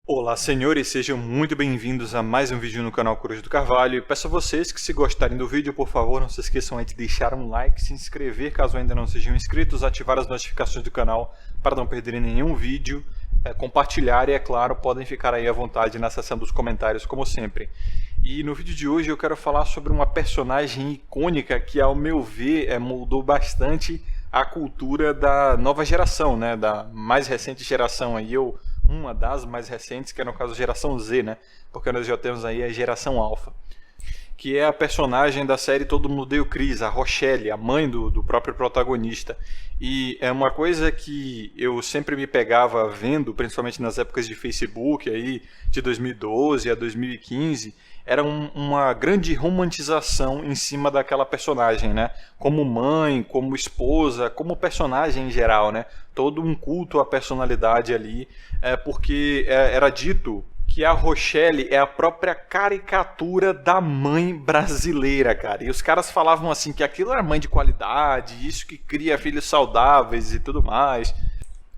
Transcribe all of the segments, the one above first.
Olá, senhores, sejam muito bem-vindos a mais um vídeo no canal Coruja do Carvalho. Peço a vocês que, se gostarem do vídeo, por favor, não se esqueçam aí de deixar um like, se inscrever caso ainda não sejam inscritos, ativar as notificações do canal para não perderem nenhum vídeo, compartilhar e, é claro, podem ficar aí à vontade na seção dos comentários, como sempre. E no vídeo de hoje eu quero falar sobre uma personagem icônica que, ao meu ver, moldou bastante a cultura da nova geração, né? Da mais recente geração aí, uma das mais recentes, que é no caso a geração Z, né? Porque nós já temos aí a geração Alpha, que é a personagem da série Todo Mundo Odeia o Chris, a Rochelle, a mãe do próprio protagonista. E é uma coisa que eu sempre me pegava vendo, principalmente nas épocas de Facebook, aí, de 2012 a 2015, era uma grande romantização em cima daquela personagem, né? Como mãe, como esposa, como personagem em geral, né? Todo um culto à personalidade ali, porque era dito que a Rochelle é a própria caricatura da mãe brasileira, cara. E os caras falavam assim que aquilo era mãe de qualidade, isso que cria filhos saudáveis e tudo mais.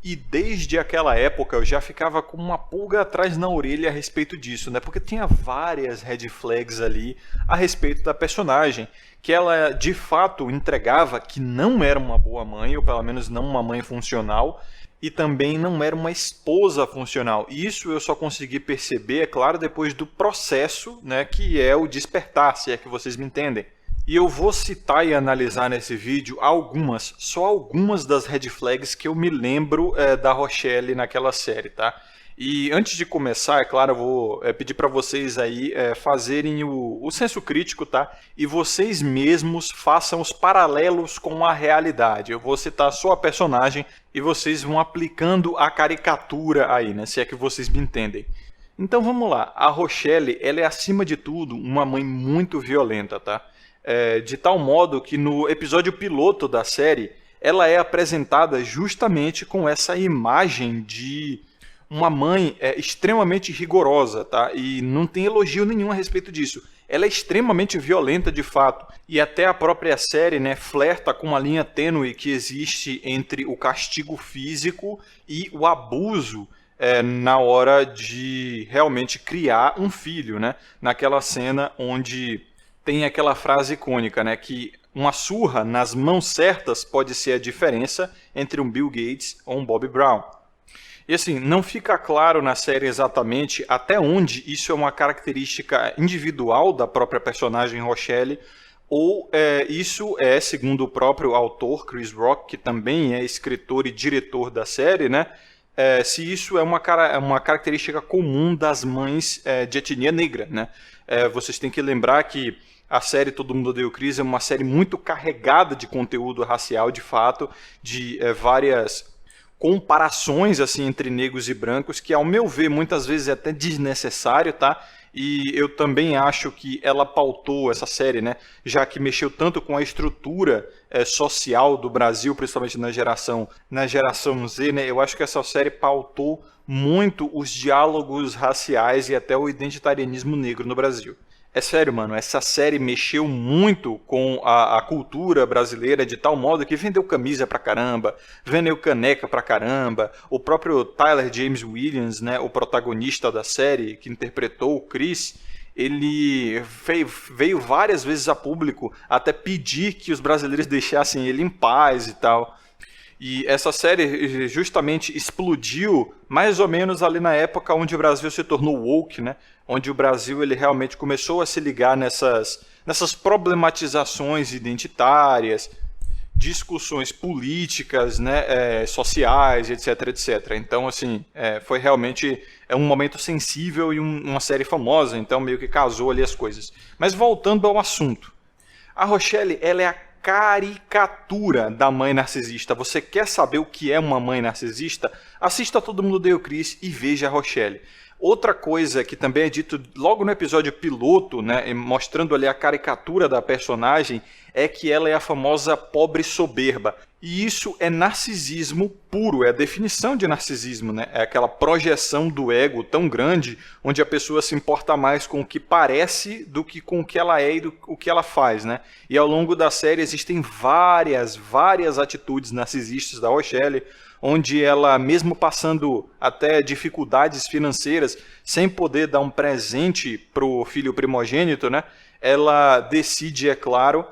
E desde aquela época eu já ficava com uma pulga atrás na orelha a respeito disso, né? Porque tinha várias red flags ali a respeito da personagem, que ela de fato entregava que não era uma boa mãe, ou pelo menos não uma mãe funcional, e também não era uma esposa funcional. Isso eu só consegui perceber, é claro, depois do processo, né, que é o despertar, se é que vocês me entendem. E eu vou citar e analisar nesse vídeo só algumas das red flags que eu me lembro da Rochelle naquela série, tá? E antes de começar, é claro, eu vou pedir para vocês aí fazerem o senso crítico, tá? E vocês mesmos façam os paralelos com a realidade. Eu vou citar só a personagem e vocês vão aplicando a caricatura aí, né? Se é que vocês me entendem. Então vamos lá. A Rochelle, ela é acima de tudo uma mãe muito violenta, tá? De tal modo que no episódio piloto da série, ela é apresentada justamente com essa imagem de uma mãe extremamente rigorosa, tá? E não tem elogio nenhum a respeito disso. Ela é extremamente violenta de fato. E até a própria série, né, flerta com uma linha tênue que existe entre o castigo físico e o abuso na hora de realmente criar um filho, né? Naquela cena onde tem aquela frase icônica, né, que uma surra nas mãos certas pode ser a diferença entre um Bill Gates ou um Bob Brown. E assim, não fica claro na série exatamente até onde isso é uma característica individual da própria personagem Rochelle, ou isso é, segundo o próprio autor, Chris Rock, que também é escritor e diretor da série, né? Se isso é uma característica comum das mães de etnia negra, né? Vocês têm que lembrar que a série Todo Mundo Odeia o Chris é uma série muito carregada de conteúdo racial, de fato, de várias comparações assim entre negros e brancos, que ao meu ver muitas vezes é até desnecessário, tá? E eu também acho que ela pautou essa série, né? Já que mexeu tanto com a estrutura social do Brasil, principalmente na geração Z, né? Eu acho que essa série pautou muito os diálogos raciais e até o identitarianismo negro no Brasil. É sério, mano, essa série mexeu muito com a cultura brasileira de tal modo que vendeu camisa pra caramba, vendeu caneca pra caramba. O próprio Tyler James Williams, né, o protagonista da série, que interpretou o Chris, ele veio várias vezes a público até pedir que os brasileiros deixassem ele em paz e tal. E essa série justamente explodiu mais ou menos ali na época onde o Brasil se tornou woke, né? Onde o Brasil ele realmente começou a se ligar nessas problematizações identitárias, discussões políticas, né, sociais, etc, etc. Então, assim, foi realmente um momento sensível e uma série famosa, então meio que casou ali as coisas. Mas voltando ao assunto, a Rochelle, ela é a caricatura da mãe narcisista. Você quer saber o que é uma mãe narcisista? Assista Todo Mundo Odeia o Chris e veja a Rochelle. Outra coisa que também é dito logo no episódio piloto, né, mostrando ali a caricatura da personagem, é que ela é a famosa pobre soberba. E isso é narcisismo puro, é a definição de narcisismo, né? É aquela projeção do ego tão grande, onde a pessoa se importa mais com o que parece do que com o que ela é e o que ela faz, né? E ao longo da série existem várias atitudes narcisistas da Rochelle, onde ela, mesmo passando até dificuldades financeiras, sem poder dar um presente para o filho primogênito, né, ela decide, é claro,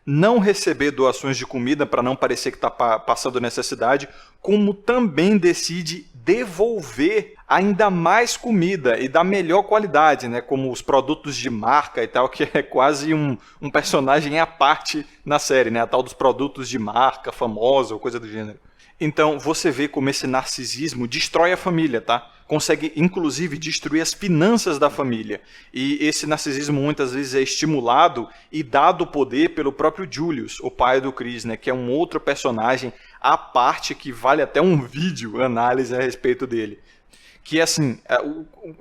não receber doações de comida para não parecer que está passando necessidade, como também decide devolver ainda mais comida e da melhor qualidade, né? Como os produtos de marca e tal, que é quase um personagem à parte na série, né? A tal dos produtos de marca famosa ou coisa do gênero. Então você vê como esse narcisismo destrói a família, tá? Consegue inclusive destruir as finanças da família. E esse narcisismo muitas vezes é estimulado e dado poder pelo próprio Julius, o pai do Chris, né? Que é um outro personagem à parte que vale até um vídeo análise a respeito dele. Que é assim,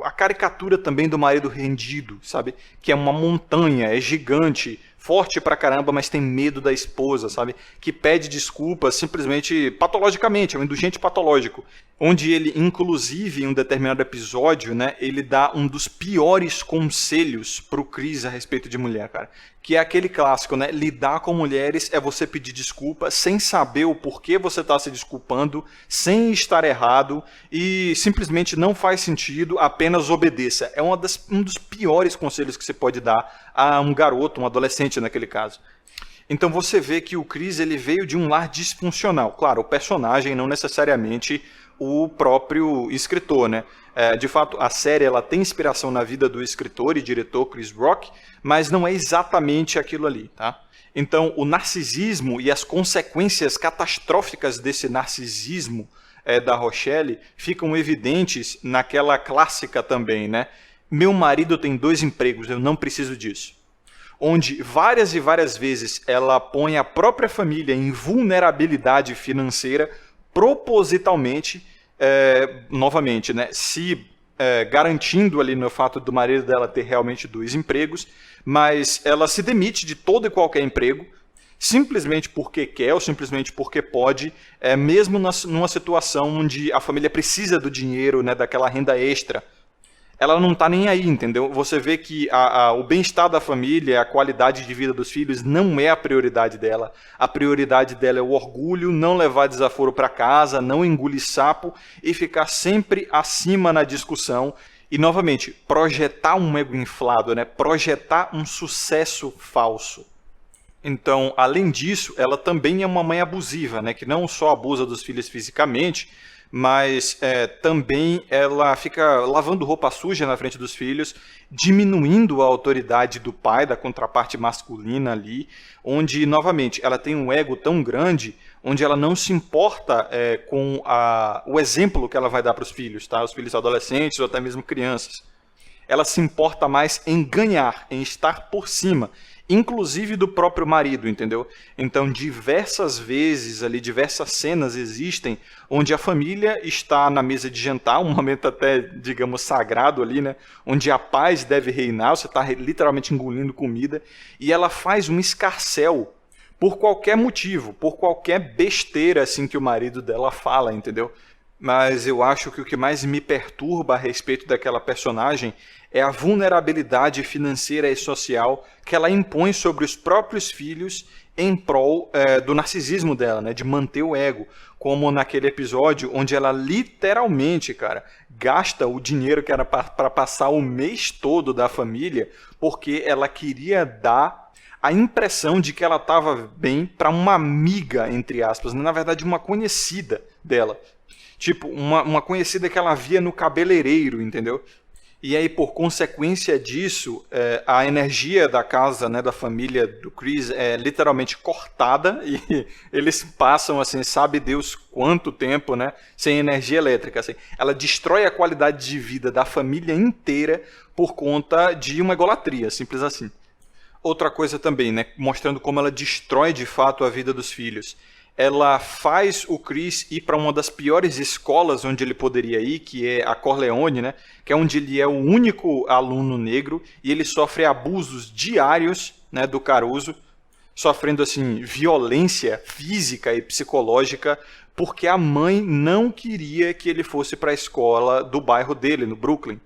a caricatura também do marido rendido, sabe? Que é uma montanha, é gigante, forte pra caramba, mas tem medo da esposa, sabe? Que pede desculpas simplesmente patologicamente, é um indulgente patológico. Onde ele, inclusive, em um determinado episódio, né, ele dá um dos piores conselhos pro Chris a respeito de mulher, cara. Que é aquele clássico, né? Lidar com mulheres é você pedir desculpa sem saber o porquê você está se desculpando, sem estar errado e simplesmente não faz sentido, apenas obedeça. É um dos piores conselhos que você pode dar a um garoto, um adolescente naquele caso. Então você vê que o Chris ele veio de um lar disfuncional. Claro, o personagem, não necessariamente o próprio escritor, né? De fato, a série ela tem inspiração na vida do escritor e diretor Chris Rock, mas não é exatamente aquilo ali, tá? Então, o narcisismo e as consequências catastróficas desse narcisismo da Rochelle ficam evidentes naquela clássica também, né? Meu marido tem 2 empregos, eu não preciso disso. Onde várias e várias vezes ela põe a própria família em vulnerabilidade financeira propositalmente, novamente, né, garantindo ali no fato do marido dela ter realmente 2 empregos, mas ela se demite de todo e qualquer emprego, simplesmente porque quer ou simplesmente porque pode, mesmo numa situação onde a família precisa do dinheiro, né, daquela renda extra. Ela não está nem aí, entendeu? Você vê que o bem-estar da família, a qualidade de vida dos filhos não é a prioridade dela. A prioridade dela é o orgulho, não levar desaforo para casa, não engolir sapo e ficar sempre acima na discussão. E, novamente, projetar um ego inflado, né? Projetar um sucesso falso. Então, além disso, ela também é uma mãe abusiva, né? Que não só abusa dos filhos fisicamente, mas também ela fica lavando roupa suja na frente dos filhos, diminuindo a autoridade do pai, da contraparte masculina ali, onde, novamente, ela tem um ego tão grande, onde ela não se importa com o exemplo que ela vai dar para os filhos, tá? Os filhos adolescentes ou até mesmo crianças. Ela se importa mais em ganhar, em estar por cima, inclusive do próprio marido, entendeu? Então, diversas vezes ali, diversas cenas existem onde a família está na mesa de jantar, um momento até, digamos, sagrado ali, né? Onde a paz deve reinar, você está literalmente engolindo comida, e ela faz um escarcéu por qualquer motivo, por qualquer besteira assim que o marido dela fala, entendeu? Mas eu acho que o que mais me perturba a respeito daquela personagem é a vulnerabilidade financeira e social que ela impõe sobre os próprios filhos em prol do narcisismo dela, né, de manter o ego. Como naquele episódio onde ela literalmente, cara, gasta o dinheiro que era para passar o mês todo da família porque ela queria dar a impressão de que ela estava bem para uma amiga, entre aspas, na verdade uma conhecida dela. Tipo, uma conhecida que ela via no cabeleireiro, entendeu? E aí, por consequência disso, a energia da casa, né, da família do Chris é literalmente cortada e eles passam, assim, sabe Deus quanto tempo, né, sem energia elétrica. Assim. Ela destrói a qualidade de vida da família inteira por conta de uma egolatria, simples assim. Outra coisa também, né, mostrando como ela destrói de fato a vida dos filhos. Ela faz o Chris ir para uma das piores escolas onde ele poderia ir, que é a Corleone, né? Que é onde ele é o único aluno negro e ele sofre abusos diários, né, do Caruso, sofrendo assim violência física e psicológica, porque a mãe não queria que ele fosse para a escola do bairro dele, no Brooklyn.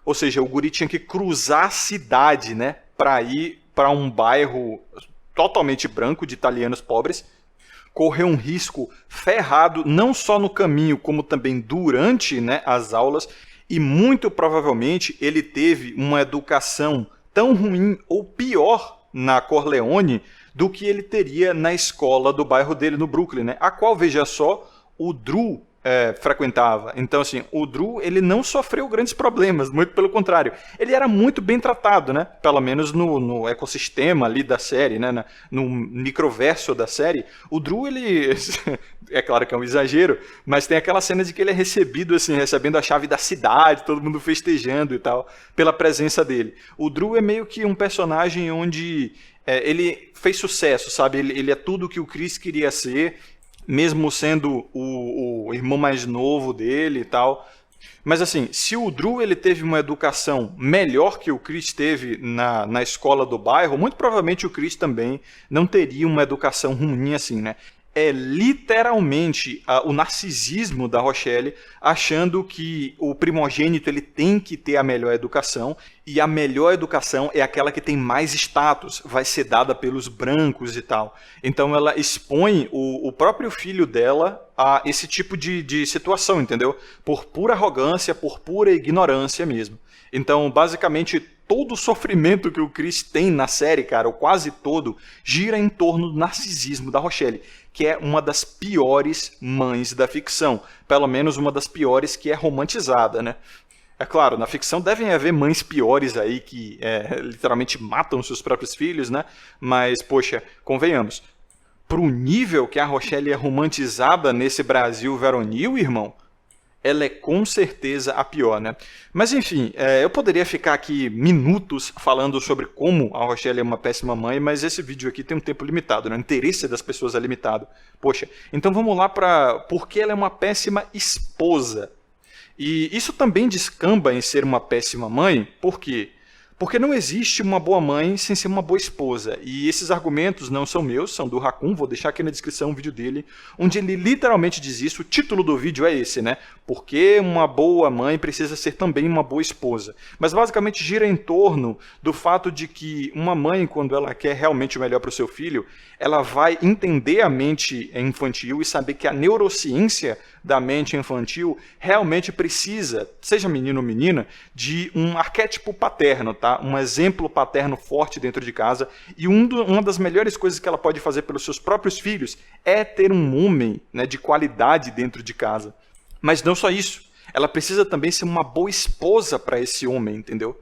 Ou seja, o guri tinha que cruzar a cidade, né, para ir para um bairro totalmente branco de italianos pobres, correu um risco ferrado, não só no caminho, como também durante, né, as aulas, e muito provavelmente ele teve uma educação tão ruim ou pior na Corleone do que ele teria na escola do bairro dele, no Brooklyn, né, a qual, veja só, o Drew frequentava. Então, assim, o Drew, ele não sofreu grandes problemas, muito pelo contrário. Ele era muito bem tratado, né? Pelo menos no ecossistema ali da série, né? No microverso da série. O Drew, ele... é claro que é um exagero, mas tem aquela cena de que ele é recebido, assim, recebendo a chave da cidade, todo mundo festejando e tal, pela presença dele. O Drew é meio que um personagem onde ele fez sucesso, sabe? Ele é tudo o que o Chris queria ser, mesmo sendo o irmão mais novo dele e tal. Mas assim, se o Drew ele teve uma educação melhor que o Chris teve na escola do bairro, muito provavelmente o Chris também não teria uma educação ruim assim, né? É literalmente o narcisismo da Rochelle, achando que o primogênito ele tem que ter a melhor educação, e a melhor educação é aquela que tem mais status, vai ser dada pelos brancos e tal. Então ela expõe o próprio filho dela a esse tipo de situação, entendeu? Por pura arrogância, por pura ignorância mesmo. Então, basicamente, todo o sofrimento que o Chris tem na série, cara, ou quase todo, gira em torno do narcisismo da Rochelle, que é uma das piores mães da ficção. Pelo menos uma das piores que é romantizada, né? É claro, na ficção devem haver mães piores aí que literalmente matam seus próprios filhos, né? Mas, poxa, convenhamos, pro nível que a Rochelle é romantizada nesse Brasil veronil, irmão, ela é com certeza a pior, né? Mas enfim, eu poderia ficar aqui minutos falando sobre como a Rochelle é uma péssima mãe, mas esse vídeo aqui tem um tempo limitado, né? O interesse das pessoas é limitado. Poxa, então vamos lá para por que ela é uma péssima esposa. E isso também descamba em ser uma péssima mãe, por quê? Porque não existe uma boa mãe sem ser uma boa esposa. E esses argumentos não são meus, são do Raccoon. Vou deixar aqui na descrição um vídeo dele, onde ele literalmente diz isso. O título do vídeo é esse, né? Porque uma boa mãe precisa ser também uma boa esposa. Mas basicamente gira em torno do fato de que uma mãe, quando ela quer realmente o melhor para o seu filho, ela vai entender a mente infantil e saber que a neurociência da mente infantil realmente precisa, seja menino ou menina, de um arquétipo paterno, tá? Um exemplo paterno forte dentro de casa. E uma das melhores coisas que ela pode fazer pelos seus próprios filhos é ter um homem, né, de qualidade dentro de casa. Mas não só isso, ela precisa também ser uma boa esposa para esse homem, entendeu?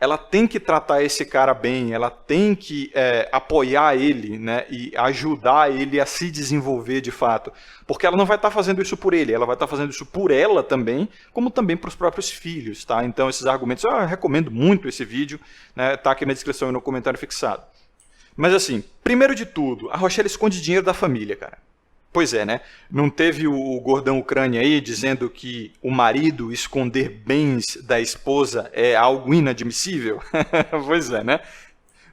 Ela tem que tratar esse cara bem, ela tem que apoiar ele, né, e ajudar ele a se desenvolver de fato. Porque ela não vai estar fazendo isso por ele, ela vai estar fazendo isso por ela também, como também para os próprios filhos, tá? Então esses argumentos, eu recomendo muito esse vídeo, né, tá aqui na descrição e no comentário fixado. Mas assim, primeiro de tudo, a Rochelle esconde dinheiro da família, cara. Pois é, né? Não teve o gordão Ucrânia aí dizendo que o marido esconder bens da esposa é algo inadmissível? Pois é, né?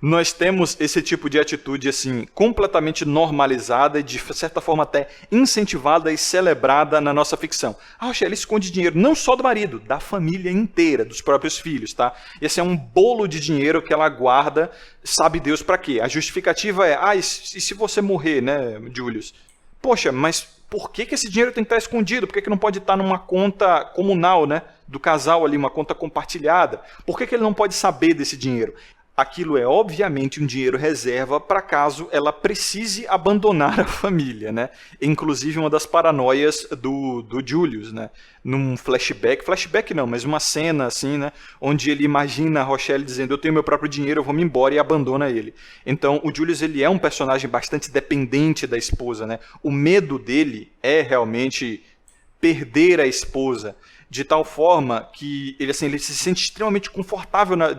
Nós temos esse tipo de atitude assim completamente normalizada e de certa forma até incentivada e celebrada na nossa ficção. A Rochelle esconde dinheiro não só do marido, da família inteira, dos próprios filhos, tá? Esse é um bolo de dinheiro que ela guarda, sabe Deus para quê? A justificativa é, e se você morrer, né, Julius? Poxa, mas por que esse dinheiro tem que estar escondido? Por que não pode estar numa conta comunal, né, do casal ali, uma conta compartilhada? Por que ele não pode saber desse dinheiro? Aquilo é, obviamente, um dinheiro reserva para caso ela precise abandonar a família, né? Inclusive, uma das paranoias do Julius, né? Num flashback não, mas uma cena assim, né? Onde ele imagina a Rochelle dizendo, eu tenho meu próprio dinheiro, eu vou me embora, e abandona ele. Então, o Julius, ele é um personagem bastante dependente da esposa, né? O medo dele é realmente perder a esposa, de tal forma que ele se sente extremamente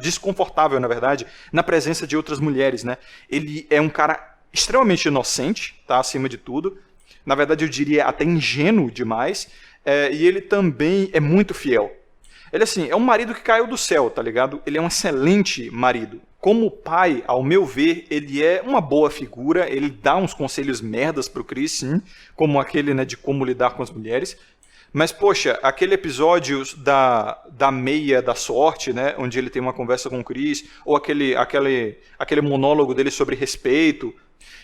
desconfortável, na verdade, na presença de outras mulheres, né? Ele é um cara extremamente inocente, tá? Acima de tudo. Na verdade, eu diria até ingênuo demais. E ele também é muito fiel. Ele, assim, é um marido que caiu do céu, tá ligado? Ele é um excelente marido. Como pai, ao meu ver, ele é uma boa figura. Ele dá uns conselhos merdas pro Chris, sim. Como aquele, né, de como lidar com as mulheres. Mas, poxa, aquele episódio da meia da sorte, né, onde ele tem uma conversa com o Chris, ou aquele monólogo dele sobre respeito,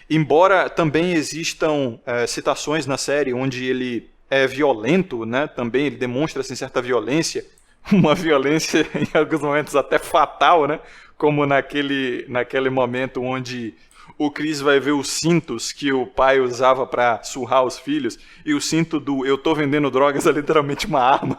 Embora também existam citações na série onde ele é violento, né? Também ele demonstra assim, certa violência, uma violência em alguns momentos até fatal, né? Como naquele momento onde o Chris vai ver os cintos que o pai usava para surrar os filhos, e o cinto do "eu tô vendendo drogas" é literalmente uma arma.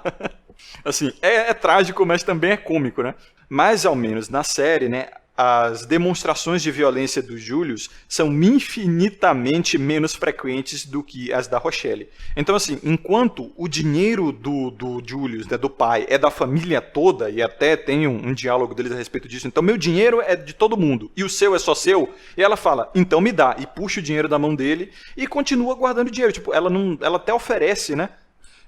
Assim, é trágico, mas também é cômico, né? Mas, ao menos na série, né, as demonstrações de violência do Julius são infinitamente menos frequentes do que as da Rochelle. Então, assim, enquanto o dinheiro do Julius, né, do pai, é da família toda, e até tem um diálogo deles a respeito disso, então meu dinheiro é de todo mundo, e o seu é só seu, e ela fala, então me dá, e puxa o dinheiro da mão dele, e continua guardando dinheiro. Tipo, ela até oferece, né,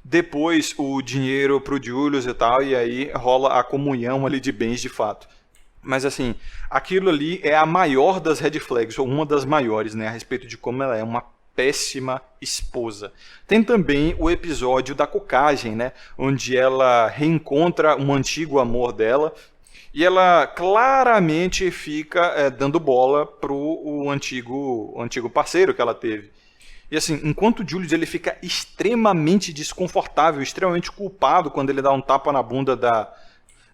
depois o dinheiro pro Julius e tal, e aí rola a comunhão ali de bens de fato. Mas assim, aquilo ali é a maior das red flags, ou uma das maiores, né, a respeito de como ela é uma péssima esposa. Tem também o episódio da cocagem, né, onde ela reencontra um antigo amor dela, e ela claramente fica dando bola pro antigo parceiro que ela teve. E assim, enquanto o Julius ele fica extremamente desconfortável, extremamente culpado quando ele dá um tapa na bunda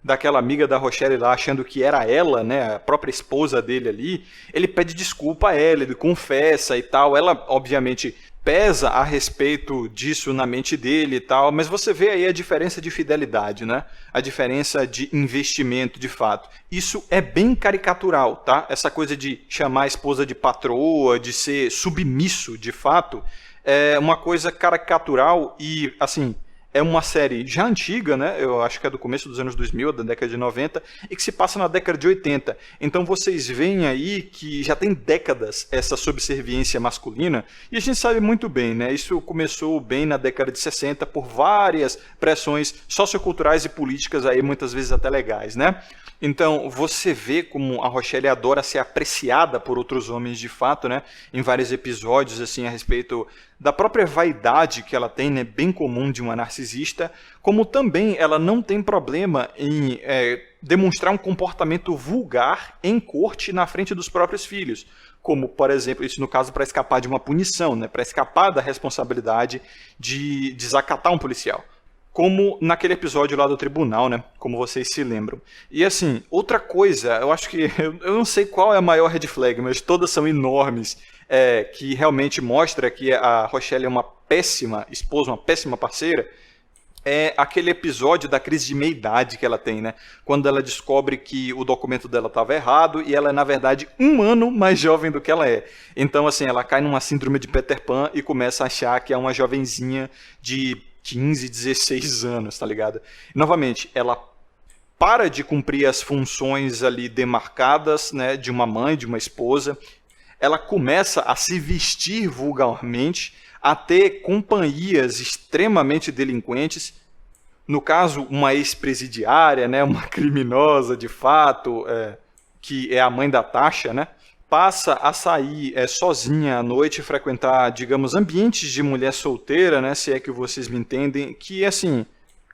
daquela amiga da Rochelle lá, achando que era ela, né, a própria esposa dele ali, ele pede desculpa a ela, ele confessa e tal. Ela, obviamente, pesa a respeito disso na mente dele e tal, mas você vê aí a diferença de fidelidade, né? A diferença de investimento, de fato. Isso é bem caricatural, tá? Essa coisa de chamar a esposa de patroa, de ser submisso, de fato, é uma coisa caricatural e, assim, é uma série já antiga, né? Eu acho que é do começo dos anos 2000, da década de 90, e que se passa na década de 80. Então vocês veem aí que já tem décadas essa subserviência masculina, e a gente sabe muito bem, né? Isso começou bem na década de 60 por várias pressões socioculturais e políticas aí, muitas vezes até legais, né? Então, você vê como a Rochelle adora ser apreciada por outros homens de fato, né? Em vários episódios, assim, a respeito da própria vaidade que ela tem, né? Bem comum de uma narcisista, como também ela não tem problema em demonstrar um comportamento vulgar em corte na frente dos próprios filhos. Como, por exemplo, isso no caso para escapar de uma punição, né? Para escapar da responsabilidade de desacatar um policial. Como naquele episódio lá do tribunal, né? Como vocês se lembram. E assim, outra coisa, eu acho que... Eu não sei qual é a maior red flag, mas todas são enormes, que realmente mostra que a Rochelle é uma péssima esposa, uma péssima parceira, é aquele episódio da crise de meia-idade que ela tem, né? Quando ela descobre que o documento dela estava errado e ela é, na verdade, 1 ano mais jovem do que ela é. Então, assim, ela cai numa síndrome de Peter Pan e começa a achar que é uma jovenzinha de 15, 16 anos, tá ligado? E, novamente, ela para de cumprir as funções ali demarcadas, né, de uma mãe, de uma esposa. Ela começa a se vestir vulgarmente, a ter companhias extremamente delinquentes. No caso, uma ex-presidiária, né, uma criminosa de fato, que é a mãe da Tasha, né? Passa a sair sozinha à noite, frequentar, digamos, ambientes de mulher solteira, né, se é que vocês me entendem, que, assim,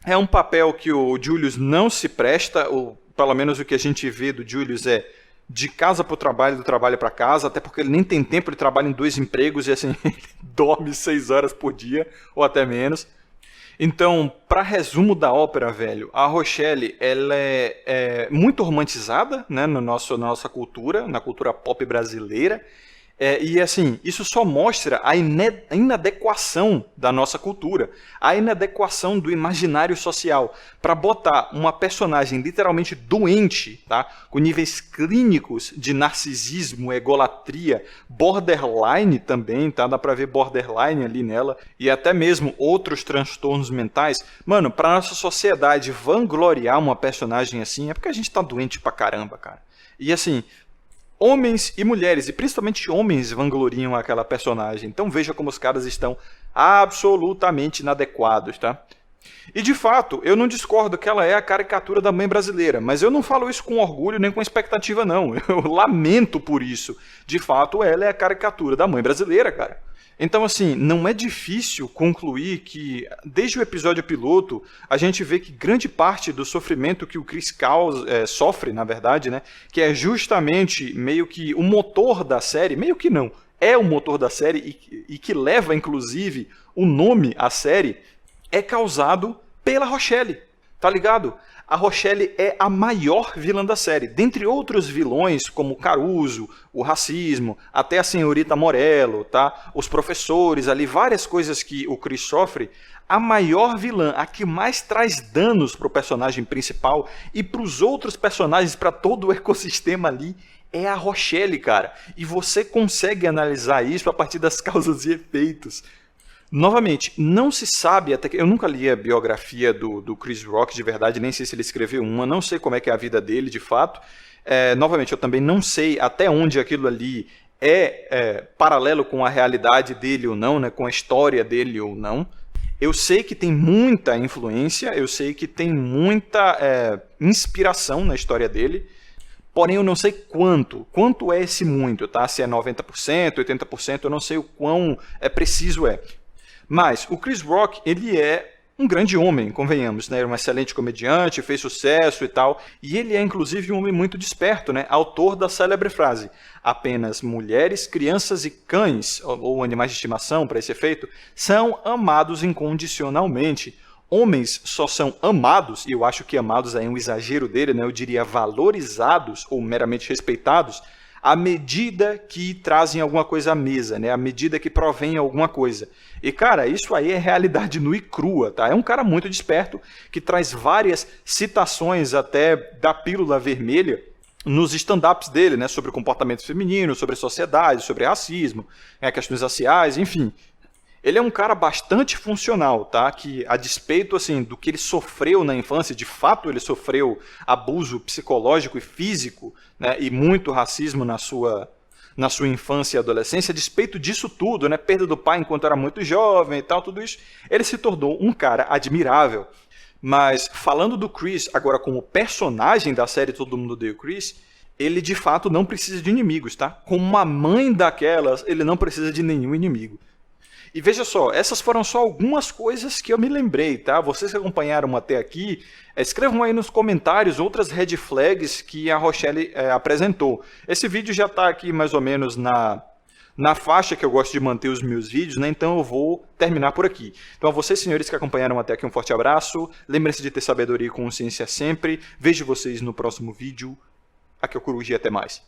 é um papel que o Julius não se presta, ou pelo menos o que a gente vê do Julius é de casa para o trabalho, do trabalho para casa, até porque ele nem tem tempo, ele trabalha em 2 empregos e, assim, ele dorme 6 horas por dia, ou até menos. Então, para resumo da ópera, velho, a Rochelle ela é muito romantizada, né, na nossa cultura, na cultura pop brasileira, e assim, isso só mostra a inadequação da nossa cultura, a inadequação do imaginário social, para botar uma personagem literalmente doente, tá, com níveis clínicos de narcisismo, egolatria, borderline também, tá, dá para ver borderline ali nela, e até mesmo outros transtornos mentais. Mano, para nossa sociedade vangloriar uma personagem assim, é porque a gente tá doente pra caramba, cara. E assim, homens e mulheres, e principalmente homens, vangloriam aquela personagem. Então veja como os caras estão absolutamente inadequados, tá? E de fato, eu não discordo que ela é a caricatura da mãe brasileira, mas eu não falo isso com orgulho nem com expectativa, não. Eu lamento por isso. De fato, ela é a caricatura da mãe brasileira, cara. Então, assim, não é difícil concluir que, desde o episódio piloto, a gente vê que grande parte do sofrimento que o Chris sofre, na verdade, né, que é justamente meio que o motor da série, meio que não, é o motor da série e que leva, inclusive, o nome à série, é causado pela Rochelle, tá ligado? A Rochelle é a maior vilã da série. Dentre outros vilões, como o Caruso, o racismo, até a senhorita Morello, tá? Os professores ali, várias coisas que o Chris sofre, a maior vilã, a que mais traz danos para o personagem principal e para os outros personagens, para todo o ecossistema ali, é a Rochelle, cara. E você consegue analisar isso a partir das causas e efeitos. Novamente, não se sabe, até que eu nunca li a biografia do Chris Rock de verdade, nem sei se ele escreveu uma, não sei como é que é a vida dele de fato. Novamente, eu também não sei até onde aquilo ali é paralelo com a realidade dele ou não, né, com a história dele ou não. Eu sei que tem muita influência, eu sei que tem muita inspiração na história dele, porém eu não sei quanto é esse muito, tá? Se é 90%, 80%, eu não sei o quão preciso é. Mas o Chris Rock, ele é um grande homem, convenhamos, né? Ele é um excelente comediante, fez sucesso e tal, e ele é inclusive um homem muito desperto, né? Autor da célebre frase: apenas mulheres, crianças e cães, ou animais de estimação para esse efeito, são amados incondicionalmente. Homens só são amados, e eu acho que amados é um exagero dele, né? Eu diria valorizados ou meramente respeitados, à medida que trazem alguma coisa à mesa, né? À medida que provém alguma coisa. E, cara, isso aí é realidade nua e crua, tá? É um cara muito desperto, que traz várias citações até da Pílula Vermelha nos stand-ups dele, né? Sobre o comportamento feminino, sobre a sociedade, sobre racismo, questões raciais, enfim. Ele é um cara bastante funcional, tá? Que, a despeito assim, do que ele sofreu na infância, de fato ele sofreu abuso psicológico e físico, né? E muito racismo na sua infância e adolescência, a despeito disso tudo, né? Perda do pai enquanto era muito jovem e tal, tudo isso, ele se tornou um cara admirável. Mas, falando do Chris, agora como personagem da série Todo Mundo Odeia o Chris, ele de fato não precisa de inimigos, tá? Como uma mãe daquelas, ele não precisa de nenhum inimigo. E veja só, essas foram só algumas coisas que eu me lembrei, tá? Vocês que acompanharam até aqui, escrevam aí nos comentários outras red flags que a Rochelle apresentou. Esse vídeo já está aqui mais ou menos na faixa que eu gosto de manter os meus vídeos, né? Então eu vou terminar por aqui. Então a vocês, senhores que acompanharam até aqui, um forte abraço. Lembrem-se de ter sabedoria e consciência sempre. Vejo vocês no próximo vídeo. Aqui é o Coruja e até mais.